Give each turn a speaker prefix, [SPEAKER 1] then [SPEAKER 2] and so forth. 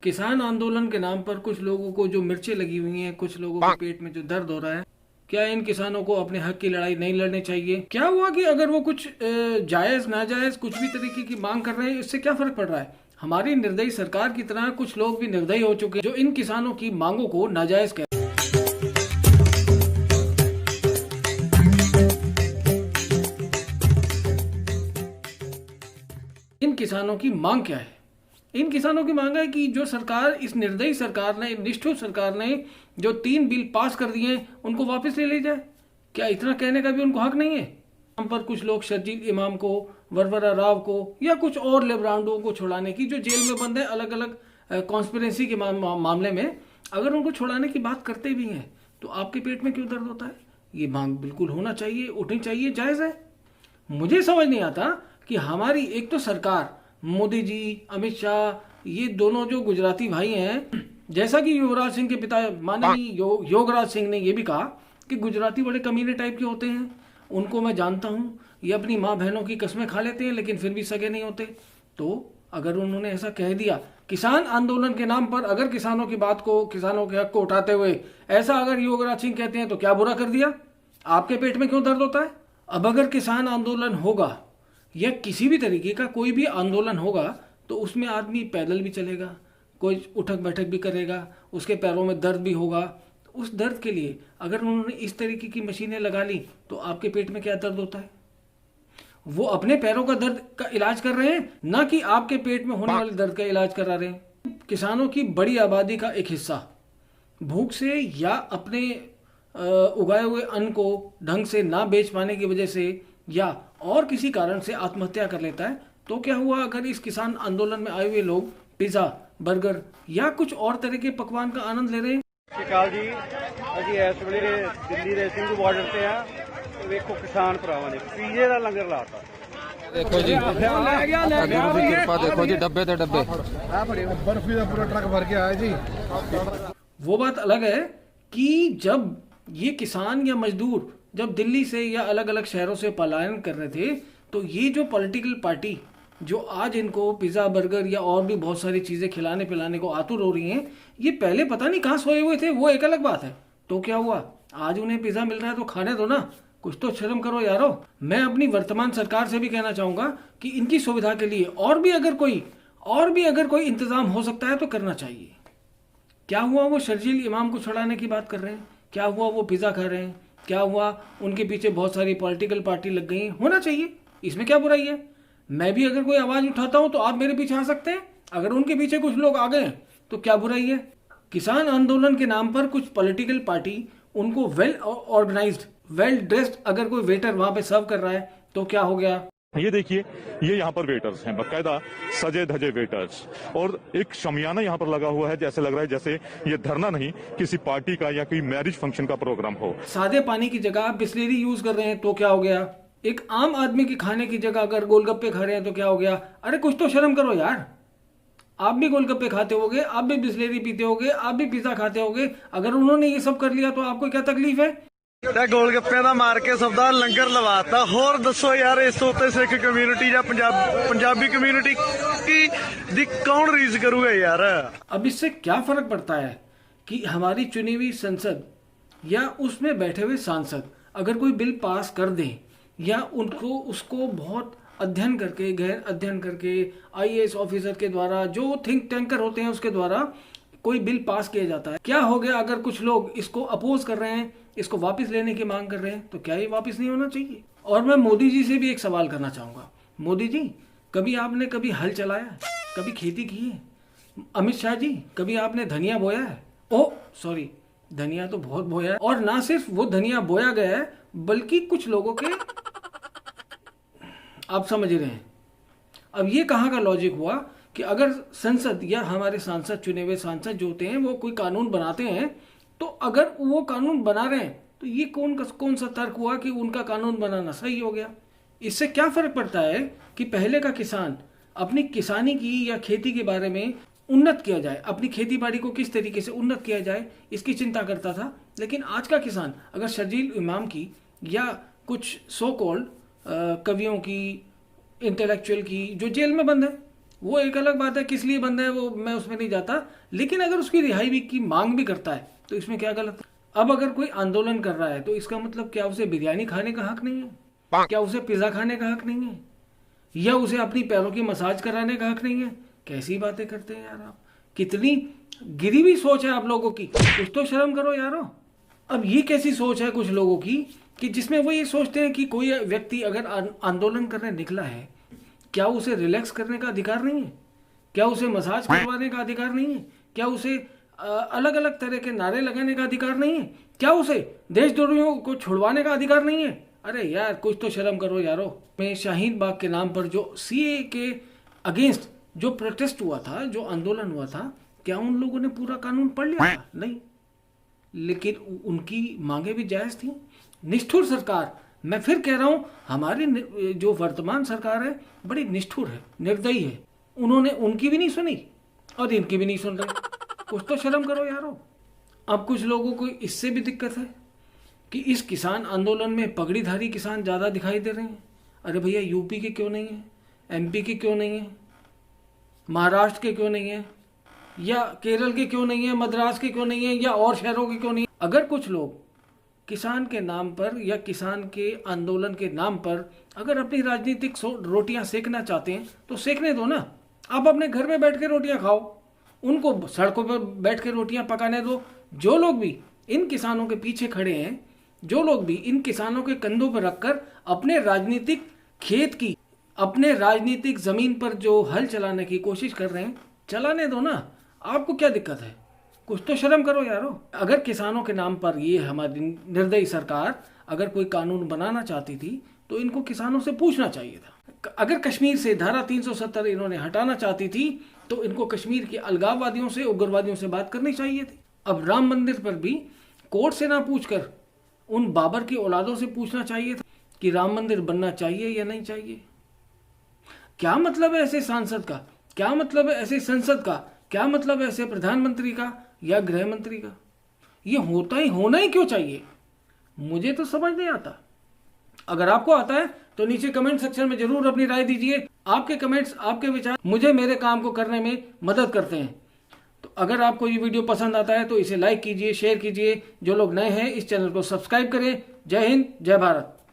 [SPEAKER 1] किसान आंदोलन के नाम पर कुछ लोगों को जो मिर्चें लगी हुई हैं, कुछ लोगों के पेट में जो दर्द हो रहा है, क्या इन किसानों को अपने हक की लड़ाई नहीं लड़नी चाहिए? क्या हुआ कि अगर वो कुछ जायज नाजायज कुछ भी तरीके की मांग कर रहे हैं, इससे क्या फर्क पड़ रहा है? हमारी निर्दयी सरकार की तरह कुछ लोग भी निर्दयी हो चुके हैं जो इन किसानों की मांगों को नाजायज कह रहे हैं। इन किसानों की मांग क्या है? इन किसानों की मांग है कि जो सरकार, इस निर्दयी सरकार ने, निष्ठुर सरकार ने जो 3 बिल पास कर दिए हैं उनको वापस ले ली जाए। क्या इतना कहने का भी उनको हक नहीं है? हम पर कुछ लोग शर्जील इमाम को, वरवरा राव को या कुछ और लेब्रांडों को छुड़ाने की, जो जेल में बंद है अलग अलग कॉन्स्पिरेसी के मामले में, अगर उनको छुड़ाने की बात करते भी हैं तो आपके पेट में क्यों दर्द होता है? ये मांग बिल्कुल होना चाहिए, उठनी चाहिए, जायज़ है। मुझे समझ नहीं आता कि हमारी एक तो सरकार, मोदी जी, अमित शाह, ये दोनों जो गुजराती भाई हैं, जैसा कि युवराज सिंह के पिता माननीय योगराज सिंह ने ये भी कहा कि गुजराती बड़े कमीने टाइप के होते हैं, उनको मैं जानता हूँ, ये अपनी माँ बहनों की कस्में खा लेते हैं लेकिन फिर भी सगे नहीं होते। तो अगर उन्होंने ऐसा कह दिया किसान आंदोलन के नाम पर, अगर किसानों की बात को, किसानों के हक को उठाते हुए ऐसा अगर योगराज सिंह कहते हैं तो क्या बुरा कर दिया? आपके पेट में क्यों दर्द होता है? अब अगर किसान आंदोलन होगा या किसी भी तरीके का कोई भी आंदोलन होगा तो उसमें आदमी पैदल भी चलेगा, कोई उठक बैठक भी करेगा, उसके पैरों में दर्द भी होगा। तो उस दर्द के लिए अगर उन्होंने इस तरीके की मशीनें लगा ली तो आपके पेट में क्या दर्द होता है? वो अपने पैरों का दर्द का इलाज कर रहे हैं, ना कि आपके पेट में होने वाले दर्द का इलाज करा रहे हैं। किसानों की बड़ी आबादी का एक हिस्सा भूख से या अपने उगाए हुए अन्न को ढंग से ना बेच पाने की वजह से या और किसी कारण से आत्महत्या कर लेता है। तो क्या हुआ अगर इस किसान आंदोलन में आए हुए लोग पिज़्ज़ा, बर्गर या कुछ और तरह के पकवान का आनंद ले रहे हैं?
[SPEAKER 2] ਸ਼ਿਕਾਲ ਜੀ, ਅਸੀਂ ਇਸ ਵੇਲੇ ਦਿੱਲੀ ਦੇ ਸਿੰਘੂ ਬਾਰਡਰ ਤੇ ਆ। ਵੇਖੋ ਕਿਸਾਨ ਭਰਾਵਾਂ ਨੇ ਪੀਜ਼ੇ ਦਾ ਲੰਗਰ ਲਾਤਾ।
[SPEAKER 3] देखो जी गुरु की कृपा, देखो जी डब्बे ते डब्बे
[SPEAKER 4] बर्फी का पूरा ट्रक भर के आया जी।
[SPEAKER 1] वो बात अलग है कि जब ये किसान या मजदूर जब दिल्ली से या अलग अलग शहरों से पलायन कर रहे थे तो ये जो पॉलिटिकल पार्टी जो आज इनको पिज़्ज़ा, बर्गर या और भी बहुत सारी चीज़ें खिलाने पिलाने को आतुर हो रही हैं, ये पहले पता नहीं कहाँ सोए हुए थे, वो एक अलग बात है। तो क्या हुआ, आज उन्हें पिज़्ज़ा मिल रहा है तो खाने दो ना, कुछ तो शर्म करो यारो। मैं अपनी वर्तमान सरकार से भी कहना चाहूँगा कि इनकी सुविधा के लिए और भी अगर कोई इंतज़ाम हो सकता है तो करना चाहिए। क्या हुआ वो शर्जील इमाम को छुड़ाने की बात कर रहे हैं? क्या हुआ वो पिज़्ज़ा खा रहे हैं? क्या हुआ उनके पीछे बहुत सारी पॉलिटिकल पार्टी लग गई? होना चाहिए, इसमें क्या बुराई है? मैं भी अगर कोई आवाज़ उठाता हूं तो आप मेरे पीछे आ सकते हैं। अगर उनके पीछे कुछ लोग आ गए तो क्या बुराई है? किसान आंदोलन के नाम पर कुछ पॉलिटिकल पार्टी उनको वेल ऑर्गेनाइज्ड, वेल ड्रेस्ड अगर कोई वेटर वहां पे सर्व कर रहा है तो क्या हो गया?
[SPEAKER 5] ये देखिए, ये यहाँ पर वेटर्स हैं, बकायदा सजे धजे वेटर्स, और एक शमियाना यहाँ पर लगा हुआ है, जैसे लग रहा है जैसे ये धरना नहीं किसी पार्टी का या कोई मैरिज फंक्शन का प्रोग्राम हो।
[SPEAKER 1] सादे पानी की जगह आप बिस्लेरी यूज कर रहे हैं तो क्या हो गया? एक आम आदमी के खाने की जगह अगर गोलगप्पे खा रहे हैं तो क्या हो गया? अरे कुछ तो शर्म करो यार। आप भी गोलगप्पे खाते होगे, आप भी बिस्लेरी पीते होगे, आप भी पिज्जा खाते होगे। अगर उन्होंने ये सब कर लिया तो आपको क्या तकलीफ है?
[SPEAKER 2] ਗੋਲ ਗੱਪਿਆਂ ਦਾ ਮਾਰ ਕੇ ਸਭ ਦਾ ਲੰਗਰ ਲਵਾਤਾ। ਹੋਰ ਦੱਸੋ ਯਾਰ, ਇਸ ਤੋਂ ਉੱਤੇ ਸਿੱਖ ਕਮਿਊਨਿਟੀ ਜਾਂ ਪੰਜਾਬੀ ਕਮਿਊਨਿਟੀ ਦੀ ਕੌਣ ਰੀਸ करूगा यार?
[SPEAKER 1] अब इससे क्या फर्क पड़ता है कि हमारी चुनी हुई संसद या उसमें बैठे हुए सांसद अगर कोई बिल पास कर दें या उनको उसको बहुत अध्ययन करके, गहन अध्ययन करके, आईएएस ऑफिसर के द्वारा, जो थिंक टैंकर होते हैं उसके द्वारा कोई बिल पास किया जाता है। क्या हो गया अगर कुछ लोग इसको अपोज कर रहे हैं, इसको वापस लेने की मांग कर रहे हैं, तो क्या ये वापस नहीं होना चाहिए? और मैं मोदी जी से भी एक सवाल करना चाहूँगा। मोदी जी, कभी आपने कभी हल चलाया, कभी खेती की है? अमित शाह जी, कभी आपने धनिया बोया है? ओह सॉरी, धनिया तो बहुत बोया है, और ना सिर्फ वो धनिया बोया गया है बल्कि कुछ लोगों के, आप समझ रहे हैं। अब ये कहाँ का लॉजिक हुआ कि अगर संसद या हमारे सांसद, चुने हुए सांसद जो होते हैं, वो कोई कानून बनाते हैं तो अगर वो कानून बना रहे हैं तो ये कौन सा तर्क हुआ कि उनका कानून बनाना सही हो गया? इससे क्या फर्क पड़ता है कि पहले का किसान अपनी किसानी की या खेती के बारे में उन्नत किया जाए, अपनी खेती बाड़ी को किस तरीके से उन्नत किया जाए इसकी चिंता करता था। लेकिन आज का किसान अगर शर्जील इमाम की या कुछ सो कॉल्ड कवियों की, इंटेलेक्चुअल की जो जेल में बंद है, वो एक अलग बात है, किस लिए बंद है वो मैं उसमें नहीं जाता, लेकिन अगर उसकी रिहाई भी की मांग भी करता है तो इसमें क्या गलत है? अब अगर कोई आंदोलन कर रहा है तो इसका मतलब क्या उसे बिरयानी खाने का हक नहीं है? क्या उसे पिज्जा खाने का हक नहीं है? या उसे अपनी पैरों की मसाज कराने का हक नहीं है? कैसी बातें करते हैं यार आप, कितनी गिरी हुई सोच है आप लोगों की, कुछ तो शर्म करो यारो। अब ये कैसी सोच है कुछ लोगों की कि जिसमें वो ये सोचते हैं कि कोई व्यक्ति अगर आंदोलन करने निकला है, क्या उसे रिलैक्स करने का अधिकार नहीं है? क्या उसे मसाज करवाने का अधिकार नहीं है? क्या उसे अलग अलग तरह के नारे लगाने का अधिकार नहीं है? क्या उसे देशद्रोहियों को छुड़वाने का अधिकार नहीं है? अरे यार कुछ तो शर्म करो यारो। मैं शाहीन बाग के नाम पर जो सीए के अगेंस्ट जो प्रोटेस्ट हुआ था, जो आंदोलन हुआ था, क्या उन लोगों ने पूरा कानून पढ़ लिया था? नहीं, लेकिन उनकी मांगे भी जायज थी। निष्ठुर सरकार, मैं फिर कह रहा हूं, हमारी जो वर्तमान सरकार है बड़ी निष्ठुर है, निर्दयी है। उन्होंने उनकी भी नहीं सुनी और इनकी भी नहीं सुन रहे। कुछ तो शर्म करो यारो। अब कुछ लोगों को इससे भी दिक्कत है कि इस किसान आंदोलन में पगड़ीधारी किसान ज्यादा दिखाई दे रहे हैं। अरे भैया, यूपी के क्यों नहीं है? एमपी के क्यों नहीं है? महाराष्ट्र के क्यों नहीं है? या केरल के क्यों नहीं है? मद्रास के क्यों नहीं है? या और शहरों के क्यों नहीं है? अगर कुछ लोग किसान के नाम पर या किसान के आंदोलन के नाम पर अगर अपनी राजनीतिक रोटियां सेकना चाहते हैं तो सेकने दो ना। आप अपने घर में बैठ के रोटियां खाओ, उनको सड़कों पर बैठ के रोटियां पकाने दो। जो लोग भी इन किसानों के पीछे खड़े हैं, जो लोग भी इन किसानों के कंधों पर रखकर अपने राजनीतिक खेत की, अपने राजनीतिक जमीन पर जो हल चलाने की कोशिश कर रहे हैं, चलाने दो ना। आपको क्या दिक्कत है? कुछ तो शर्म करो यारो। अगर किसानों के नाम पर ये हमारी निर्दयी सरकार अगर कोई कानून बनाना चाहती थी तो इनको किसानों से पूछना चाहिए था। अगर कश्मीर से धारा 370 इन्होंने हटाना चाहती थी तो इनको कश्मीर के अलगाववादियों से, उग्रवादियों से बात करनी चाहिए थी। अब राम मंदिर पर भी कोर्ट से ना पूछकर उन बाबर की औलादों से पूछना चाहिए था कि राम मंदिर बनना चाहिए या नहीं चाहिए। क्या मतलब है ऐसे सांसद का? क्या मतलब है ऐसे संसद का? क्या मतलब है ऐसे प्रधानमंत्री का या गृह मंत्री का? ये होना ही क्यों चाहिए? मुझे तो समझ नहीं आता। अगर आपको आता है तो नीचे कमेंट सेक्शन में जरूर अपनी राय दीजिए। आपके कमेंट्स, आपके विचार मुझे मेरे काम को करने में मदद करते हैं। तो अगर आपको ये वीडियो पसंद आता है तो इसे लाइक कीजिए, शेयर कीजिए। जो लोग नए हैं इस चैनल को सब्सक्राइब करें। जय हिंद, जय भारत।